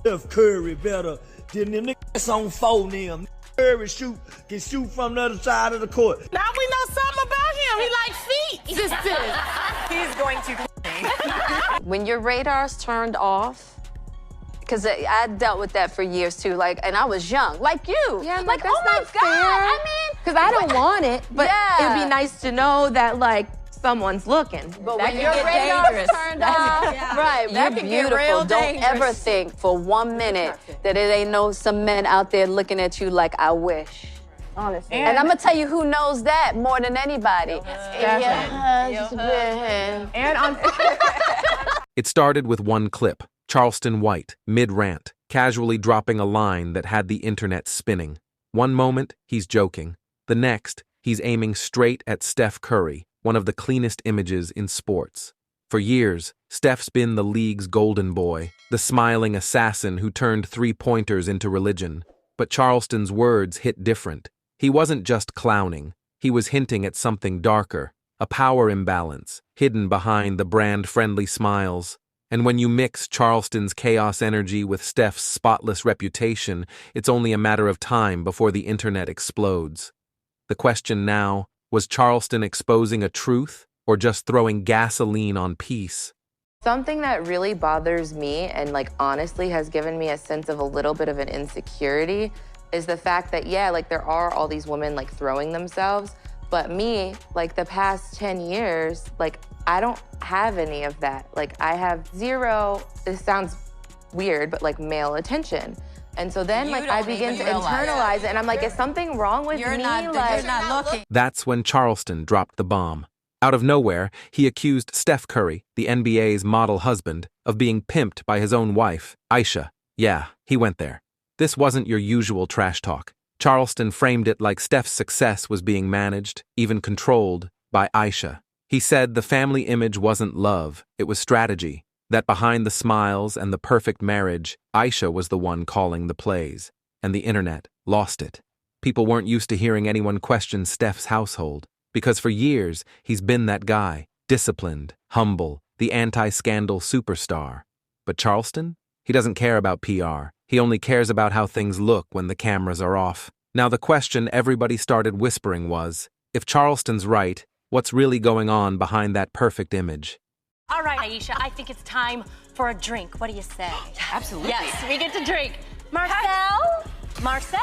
Steph Curry better than them niggas on phone them. Curry can shoot from the other side of the court. Now we know something about him. He like feet. Sisters. He's going to. When your radar's turned off, because I dealt with that for years too, and I was young, like you. Yeah, like, that's oh my not God, fair. I mean. Because I don't want it, but Yeah. it'd be nice to know that, someone's looking. But that when can your get radar's dangerous. turned off, right, That you're can get beautiful. real Don't dangerous. ever think for 1 minute that it ain't some men out there looking at you like, I wish. Honestly. And I'm gonna tell you who knows that more than anybody. Your husband. And on It started with one clip, Charleston White, mid-rant, casually dropping a line that had the internet spinning. One moment, he's joking. The next, he's aiming straight at Steph Curry, one of the cleanest images in sports. For years, Steph's been the league's golden boy, the smiling assassin who turned three-pointers into religion. But Charleston's words hit different. He wasn't just clowning. He was hinting at something darker, a power imbalance, hidden behind the brand-friendly smiles. And when you mix Charleston's chaos energy with Steph's spotless reputation, it's only a matter of time before the internet explodes. The question now, was Charleston exposing a truth or just throwing gasoline on peace? Something that really bothers me and honestly has given me a sense of a little bit of an insecurity is the fact that, there are all these women throwing themselves, but me, the past 10 years, I don't have any of that. I have zero, this sounds weird, but male attention. And so then I begin to internalize it and I'm like, is something wrong with me? You're not looking. That's when Charleston dropped the bomb. Out of nowhere, he accused Steph Curry, the NBA's model husband, of being pimped by his own wife, Aisha. Yeah, he went there. This wasn't your usual trash talk. Charleston framed it like Steph's success was being managed, even controlled, by Aisha. He said the family image wasn't love, it was strategy. That behind the smiles and the perfect marriage, Aisha was the one calling the plays. And the internet lost it. People weren't used to hearing anyone question Steph's household, because for years he's been that guy, disciplined, humble, the anti-scandal superstar. But Charleston? He doesn't care about PR. He only cares about how things look when the cameras are off. Now the question everybody started whispering was, if Charleston's right, what's really going on behind that perfect image? All right, Aisha, I think it's time for a drink. What do you say? Absolutely. Yes, we get to drink. Marcel? Marcel?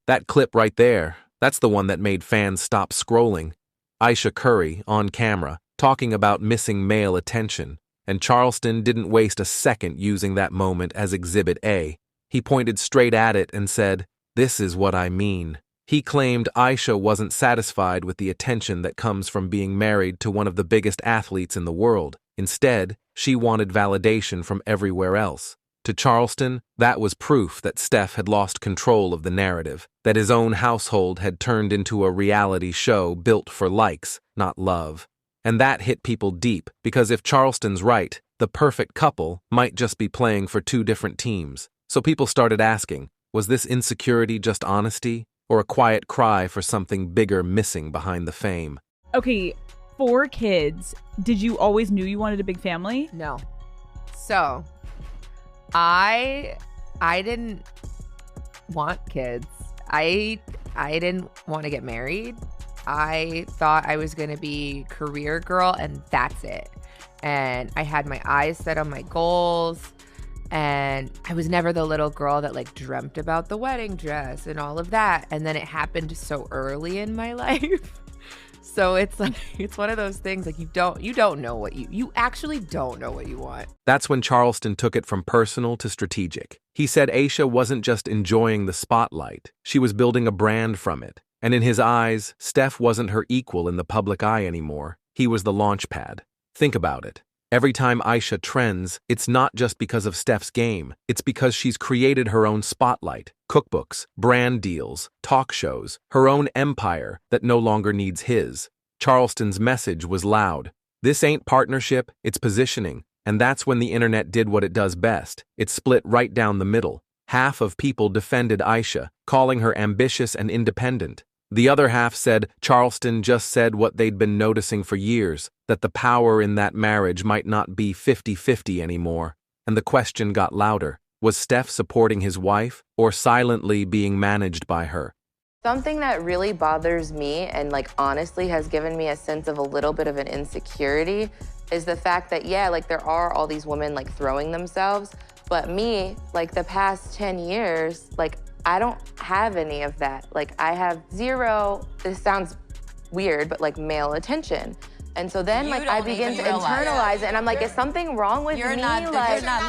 That clip right there, that's the one that made fans stop scrolling. Ayesha Curry, on camera, talking about missing male attention, and Charleston didn't waste a second using that moment as Exhibit A. He pointed straight at it and said, "This is what I mean." He claimed Aisha wasn't satisfied with the attention that comes from being married to one of the biggest athletes in the world. Instead, she wanted validation from everywhere else. To Charleston, that was proof that Steph had lost control of the narrative, that his own household had turned into a reality show built for likes, not love. And that hit people deep, because if Charleston's right, the perfect couple might just be playing for two different teams. So people started asking, was this insecurity just honesty, or a quiet cry for something bigger missing behind the fame? Okay, 4 kids. Did you always knew you wanted a big family? No. So, I didn't want kids. I didn't want to get married. I thought I was going to be career girl and that's it. And I had my eyes set on my goals. And I was never the little girl that dreamt about the wedding dress and all of that. And then it happened so early in my life. So it's one of those things you don't know what you actually don't know what you want. That's when Charleston took it from personal to strategic. He said Aisha wasn't just enjoying the spotlight, she was building a brand from it. And in his eyes, Steph wasn't her equal in the public eye anymore. He was the launch pad. Think about it. Every time Aisha trends, it's not just because of Steph's game. It's because she's created her own spotlight, cookbooks, brand deals, talk shows, her own empire that no longer needs his. Charleston's message was loud. This ain't partnership, it's positioning. And that's when the internet did what it does best. It split right down the middle. Half of people defended Aisha, calling her ambitious and independent. The other half said Charleston just said what they'd been noticing for years, that the power in that marriage might not be 50-50 anymore. And the question got louder. Was Steph supporting his wife or silently being managed by her? Something that really bothers me and like honestly has given me a sense of a little bit of an insecurity is the fact that, yeah, like there are all these women like throwing themselves, but me, like the past 10 years, like I don't have any of that. Like I have zero, this sounds weird, but like male attention. And so then like I begin to internalize it and I'm like, is something wrong with me? You're not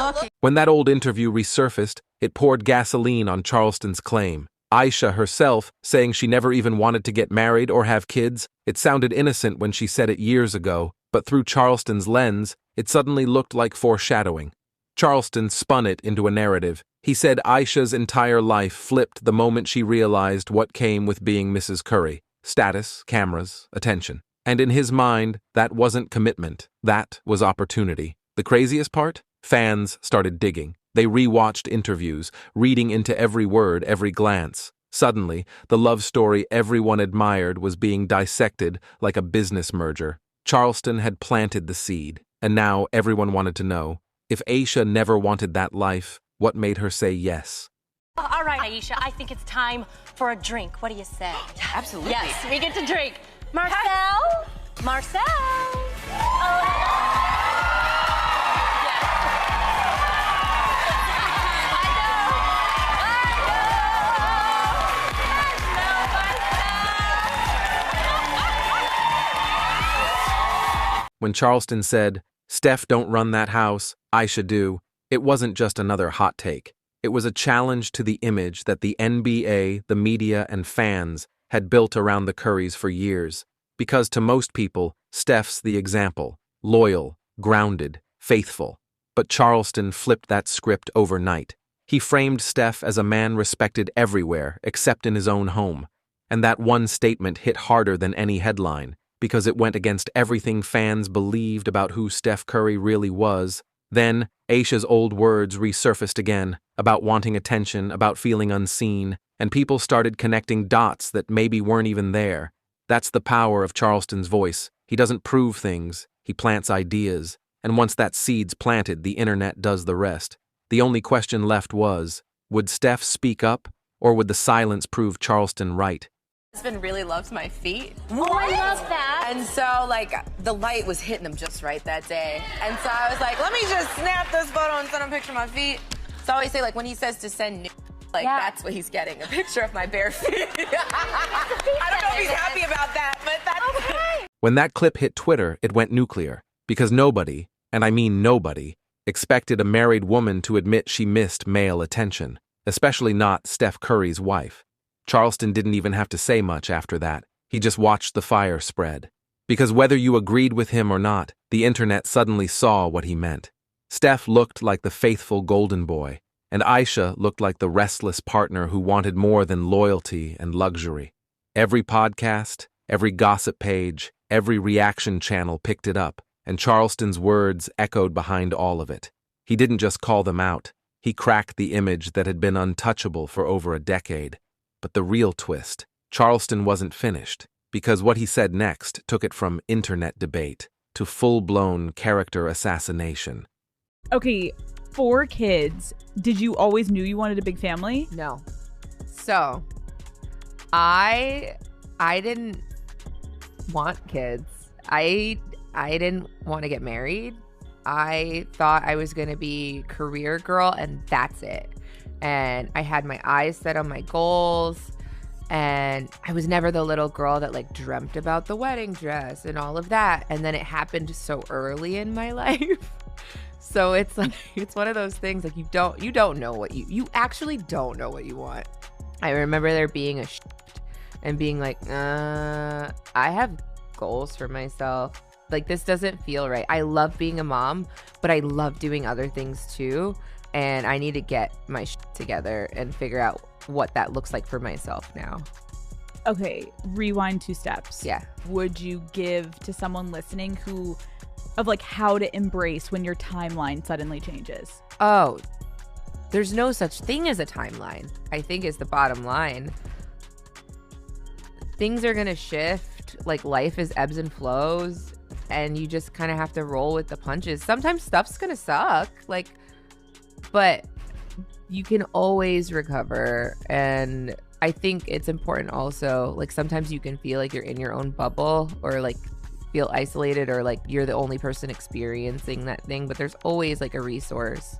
looking. When that old interview resurfaced, it poured gasoline on Charleston's claim. Aisha herself saying she never even wanted to get married or have kids. It sounded innocent when she said it years ago, but through Charleston's lens, it suddenly looked like foreshadowing. Charleston spun it into a narrative. He said Aisha's entire life flipped the moment she realized what came with being Mrs. Curry. Status, cameras, attention. And in his mind, that wasn't commitment. That was opportunity. The craziest part? Fans started digging. They rewatched interviews, reading into every word, every glance. Suddenly, the love story everyone admired was being dissected like a business merger. Charleston had planted the seed, and now everyone wanted to know, if Aisha never wanted that life, what made her say yes? All right, Aisha, I think it's time for a drink. What do you say? Absolutely. Yes, we get to drink. Marcel? Marcel? When Charleston said, Steph don't run that house, Aisha do, it wasn't just another hot take. It was a challenge to the image that the NBA, the media, and fans had built around the Currys for years. Because to most people, Steph's the example, loyal, grounded, faithful. But Charleston flipped that script overnight. He framed Steph as a man respected everywhere except in his own home. And that one statement hit harder than any headline, because it went against everything fans believed about who Steph Curry really was. Then, Aisha's old words resurfaced again, about wanting attention, about feeling unseen, and people started connecting dots that maybe weren't even there. That's the power of Charleston's voice. He doesn't prove things, he plants ideas, and once that seed's planted, the internet does the rest. The only question left was, would Steph speak up, or would the silence prove Charleston right? Husband really loves my feet. Oh, I love that. And so, like, the light was hitting him just right that day. And so I was like, let me just snap this photo and send him a picture of my feet. So I always say, like, when he says to send nude, like, that's what he's getting, a picture of my bare feet. I don't know if he's happy about that, but that's okay. When that clip hit Twitter, it went nuclear, because nobody, and I mean nobody, expected a married woman to admit she missed male attention, especially not Steph Curry's wife. Charleston didn't even have to say much after that. He just watched the fire spread. Because whether you agreed with him or not, the internet suddenly saw what he meant. Steph looked like the faithful golden boy, and Aisha looked like the restless partner who wanted more than loyalty and luxury. Every podcast, every gossip page, every reaction channel picked it up, and Charleston's words echoed behind all of it. He didn't just call them out. He cracked the image that had been untouchable for over a decade. But the real twist, Charleston wasn't finished, because what he said next took it from internet debate to full-blown character assassination. Okay, 4 kids. Did you always knew you wanted a big family? No. So, I didn't want kids. I didn't want to get married. I thought I was going to be career girl and that's it. And I had my eyes set on my goals. And I was never the little girl that like dreamt about the wedding dress and all of that. And then it happened so early in my life. So it's like, it's one of those things like you don't know what you actually don't know what you want. I remember there being a and being like, I have goals for myself. Like this doesn't feel right. I love being a mom, but I love doing other things too. And I need to get my together and figure out what that looks like for myself now. Okay, rewind 2 steps. Yeah. Would you give to someone listening who of like how to embrace when your timeline suddenly changes? Oh, there's no such thing as a timeline, I think, is the bottom line. Things are going to shift. Like, life is ebbs and flows, and you just kind of have to roll with the punches. Sometimes stuff's going to suck, like, but you can always recover. And I think it's important also, like, sometimes you can feel like you're in your own bubble, or like feel isolated, or like you're the only person experiencing that thing, but there's always like a resource,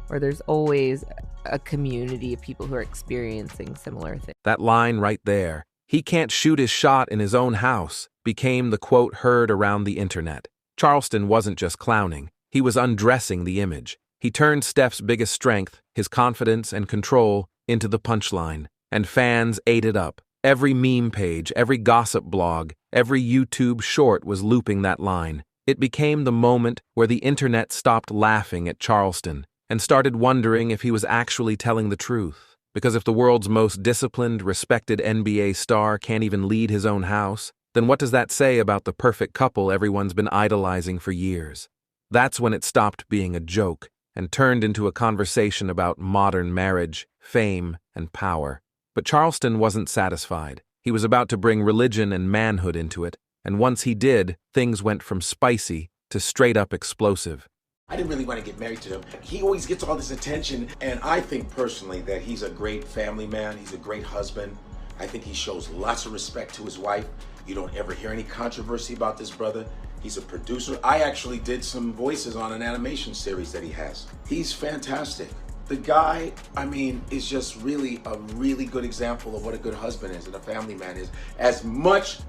or there's always a community of people who are experiencing similar things. That line right there, "He can't shoot his shot in his own house," became the quote heard around the internet. Charleston wasn't just clowning, he was undressing the image. He turned Steph's biggest strength, his confidence and control, into the punchline, and fans ate it up. Every meme page, every gossip blog, every YouTube short was looping that line. It became the moment where the internet stopped laughing at Charleston and started wondering if he was actually telling the truth. Because if the world's most disciplined, respected NBA star can't even lead his own house, then what does that say about the perfect couple everyone's been idolizing for years? That's when it stopped being a joke and turned into a conversation about modern marriage, fame, and power. But Charleston wasn't satisfied. He was about to bring religion and manhood into it, and once he did, things went from spicy to straight-up explosive. I didn't really want to get married to him. He always gets all this attention, and I think personally that he's a great family man. He's a great husband. I think he shows lots of respect to his wife. You don't ever hear any controversy about this brother. He's a producer. I actually did some voices on an animation series that he has. He's fantastic. The guy, I mean, is just really a really good example of what a good husband is and a family man is. As much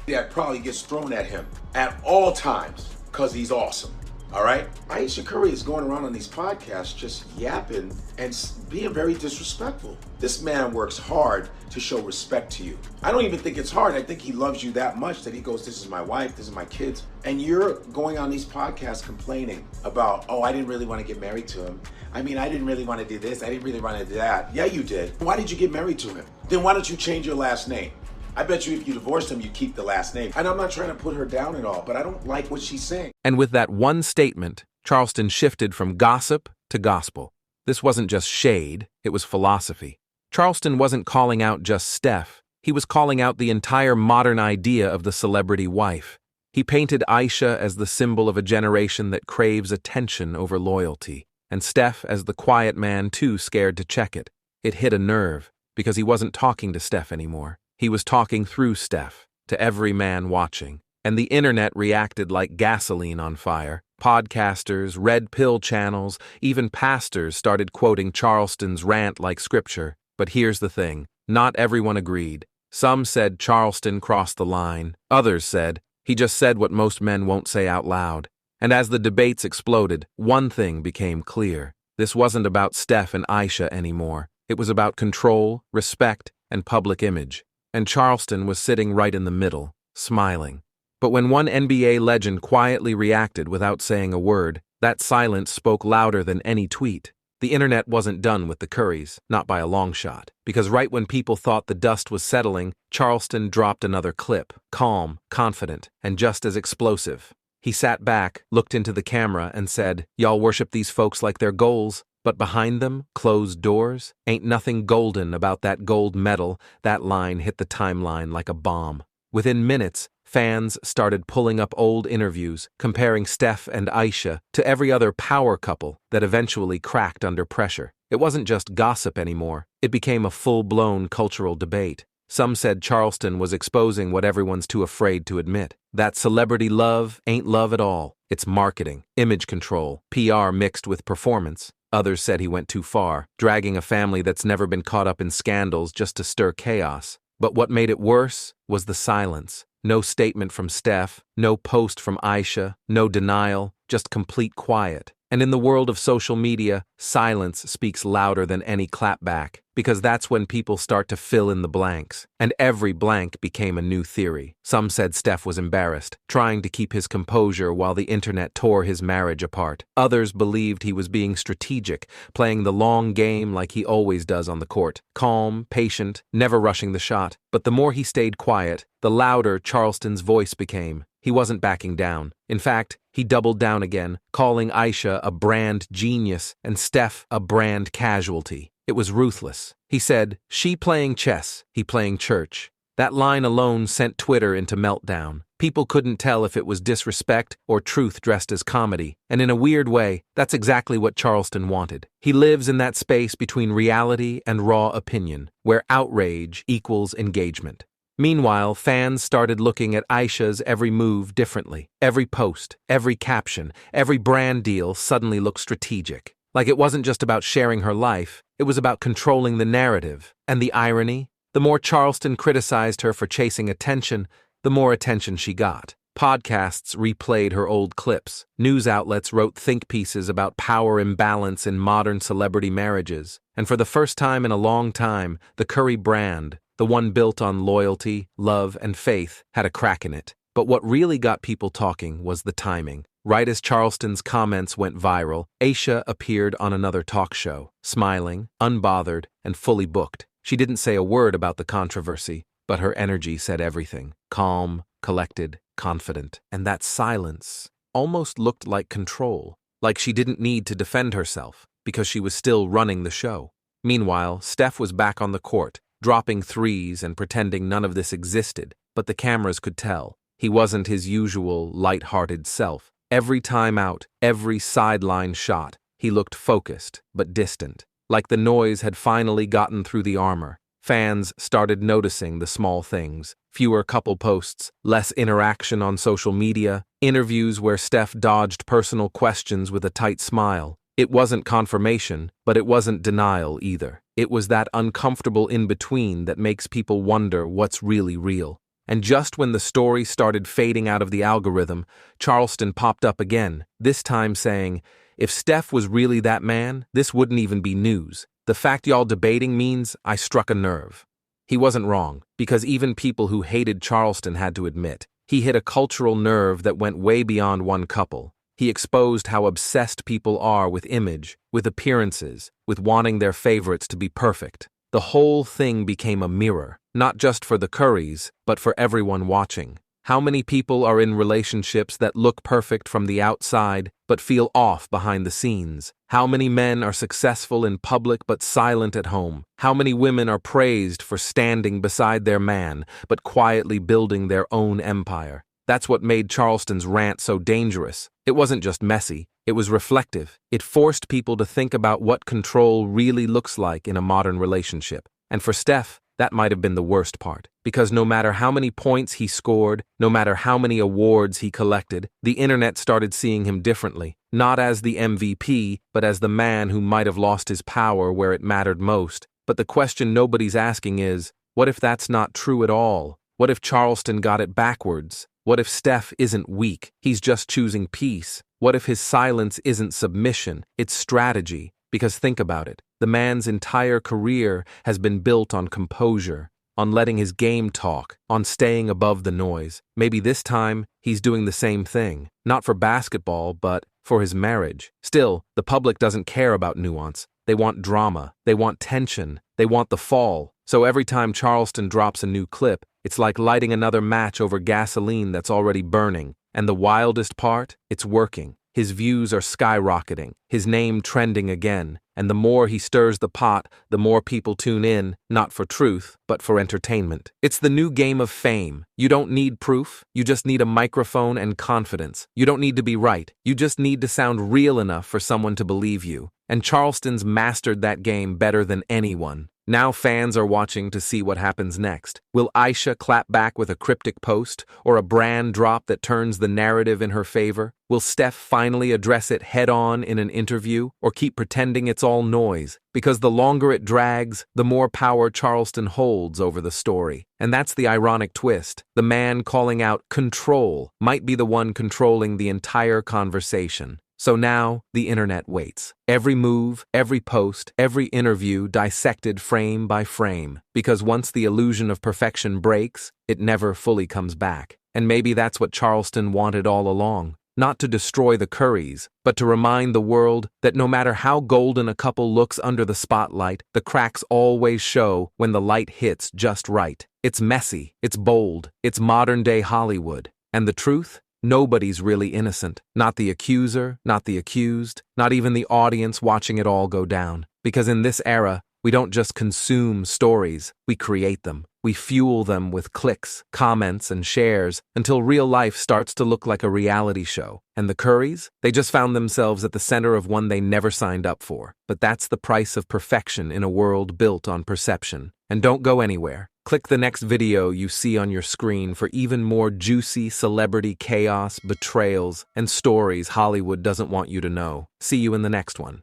that probably gets thrown at him at all times, because he's awesome. All right? Ayesha Curry is going around on these podcasts just yapping and being very disrespectful. This man works hard to show respect to you. I don't even think it's hard. I think he loves you that much that he goes, "This is my wife, this is my kids." And you're going on these podcasts complaining about, "Oh, I didn't really want to get married to him. I mean, I didn't really want to do this. I didn't really want to do that." Yeah, you did. Why did you get married to him? Then why don't you change your last name? I bet you if you divorced him, you'd keep the last name. And I'm not trying to put her down at all, but I don't like what she's saying. And with that one statement, Charleston shifted from gossip to gospel. This wasn't just shade, it was philosophy. Charleston wasn't calling out just Steph, he was calling out the entire modern idea of the celebrity wife. He painted Aisha as the symbol of a generation that craves attention over loyalty, and Steph as the quiet man too scared to check it. It hit a nerve, because he wasn't talking to Steph anymore. He was talking through Steph, to every man watching. And the internet reacted like gasoline on fire. Podcasters, red pill channels, even pastors started quoting Charleston's rant like scripture. But here's the thing, not everyone agreed. Some said Charleston crossed the line. Others said, he just said what most men won't say out loud. And as the debates exploded, one thing became clear. This wasn't about Steph and Aisha anymore. It was about control, respect, and public image. And Charleston was sitting right in the middle, smiling. But when one NBA legend quietly reacted without saying a word, that silence spoke louder than any tweet. The internet wasn't done with the Currys, not by a long shot, because right when people thought the dust was settling, Charleston dropped another clip, calm, confident, and just as explosive. He sat back, looked into the camera, and said, "Y'all worship these folks like they're goals. But behind them, closed doors, ain't nothing golden about that gold medal." That line hit the timeline like a bomb. Within minutes, fans started pulling up old interviews, comparing Steph and Aisha to every other power couple that eventually cracked under pressure. It wasn't just gossip anymore. It became a full-blown cultural debate. Some said Charleston was exposing what everyone's too afraid to admit. That celebrity love ain't love at all. It's marketing, image control, PR mixed with performance. Others said he went too far, dragging a family that's never been caught up in scandals just to stir chaos. But what made it worse was the silence. No statement from Steph, no post from Aisha, no denial, just complete quiet. And in the world of social media, silence speaks louder than any clapback, because that's when people start to fill in the blanks. And every blank became a new theory. Some said Steph was embarrassed, trying to keep his composure while the internet tore his marriage apart. Others believed he was being strategic, playing the long game like he always does on the court. Calm, patient, never rushing the shot. But the more he stayed quiet, the louder Charleston's voice became. he wasn't backing down. In fact, he doubled down again, calling Aisha a brand genius and Steph a brand casualty. It was ruthless. He said, "She playing chess, he playing church." That line alone sent Twitter into meltdown. People couldn't tell if it was disrespect or truth dressed as comedy, and in a weird way, that's exactly what Charleston wanted. He lives in that space between reality and raw opinion, where outrage equals engagement. Meanwhile, fans started looking at Aisha's every move differently. Every post, every caption, every brand deal suddenly looked strategic. Like it wasn't just about sharing her life, it was about controlling the narrative. And the irony? The more Charleston criticized her for chasing attention, the more attention she got. Podcasts replayed her old clips. News outlets wrote think pieces about power imbalance in modern celebrity marriages. And for the first time in a long time, the Curry brand, the one built on loyalty, love, and faith, had a crack in it. But what really got people talking was the timing. Right as Charleston's comments went viral, Aisha appeared on another talk show, smiling, unbothered, and fully booked. She didn't say a word about the controversy, but her energy said everything. Calm, collected, confident. And that silence almost looked like control, like she didn't need to defend herself, because she was still running the show. Meanwhile, Steph was back on the court, dropping threes and pretending none of this existed, but the cameras could tell. He wasn't his usual light-hearted self. Every time out, every sideline shot, he looked focused but distant, like the noise had finally gotten through the armor. Fans started noticing the small things. Fewer couple posts, less interaction on social media, interviews where Steph dodged personal questions with a tight smile. It wasn't confirmation, but it wasn't denial either. It was that uncomfortable in-between that makes people wonder what's really real. And just when the story started fading out of the algorithm, Charleston popped up again, this time saying, "If Steph was really that man, this wouldn't even be news. The fact y'all debating means I struck a nerve." He wasn't wrong, because even people who hated Charleston had to admit, he hit a cultural nerve that went way beyond one couple. He exposed how obsessed people are with image, with appearances, with wanting their favorites to be perfect. The whole thing became a mirror, not just for the Currys, but for everyone watching. How many people are in relationships that look perfect from the outside, but feel off behind the scenes? How many men are successful in public but silent at home? How many women are praised for standing beside their man, but quietly building their own empire? That's what made Charleston's rant so dangerous. It wasn't just messy, it was reflective. It forced people to think about what control really looks like in a modern relationship. And for Steph, that might have been the worst part, because no matter how many points he scored, no matter how many awards he collected, the internet started seeing him differently, not as the MVP, but as the man who might have lost his power where it mattered most. But the question nobody's asking is, what if that's not true at all? What if Charleston got it backwards? What if Steph isn't weak, he's just choosing peace? What if his silence isn't submission, it's strategy? Because think about it, the man's entire career has been built on composure, on letting his game talk, on staying above the noise. Maybe this time, he's doing the same thing, not for basketball, but for his marriage. Still, the public doesn't care about nuance. They want drama, they want tension, they want the fall. So every time Charleston drops a new clip, it's like lighting another match over gasoline that's already burning. And the wildest part? It's working. His views are skyrocketing, his name trending again, and the more he stirs the pot, the more people tune in, not for truth, but for entertainment. It's the new game of fame. You don't need proof, you just need a microphone and confidence. You don't need to be right, you just need to sound real enough for someone to believe you. And Charleston's mastered that game better than anyone. Now fans are watching to see what happens next. Will Aisha clap back with a cryptic post, or a brand drop that turns the narrative in her favor? Will Steph finally address it head-on in an interview, or keep pretending it's all noise? Because the longer it drags, the more power Charleston holds over the story. And that's the ironic twist. The man calling out control might be the one controlling the entire conversation. So now, the internet waits. Every move, every post, every interview dissected frame by frame. Because once the illusion of perfection breaks, it never fully comes back. And maybe that's what Charleston wanted all along. Not to destroy the Currys, but to remind the world that no matter how golden a couple looks under the spotlight, the cracks always show when the light hits just right. It's messy, it's bold, it's modern-day Hollywood. And the truth? Nobody's really innocent. Not the accuser, not the accused, not even the audience watching it all go down. Because in this era, we don't just consume stories, we create them. We fuel them with clicks, comments, and shares until real life starts to look like a reality show. And the Currys? They just found themselves at the center of one they never signed up for. But that's the price of perfection in a world built on perception. And don't go anywhere. Click the next video you see on your screen for even more juicy celebrity chaos, betrayals, and stories Hollywood doesn't want you to know. See you in the next one.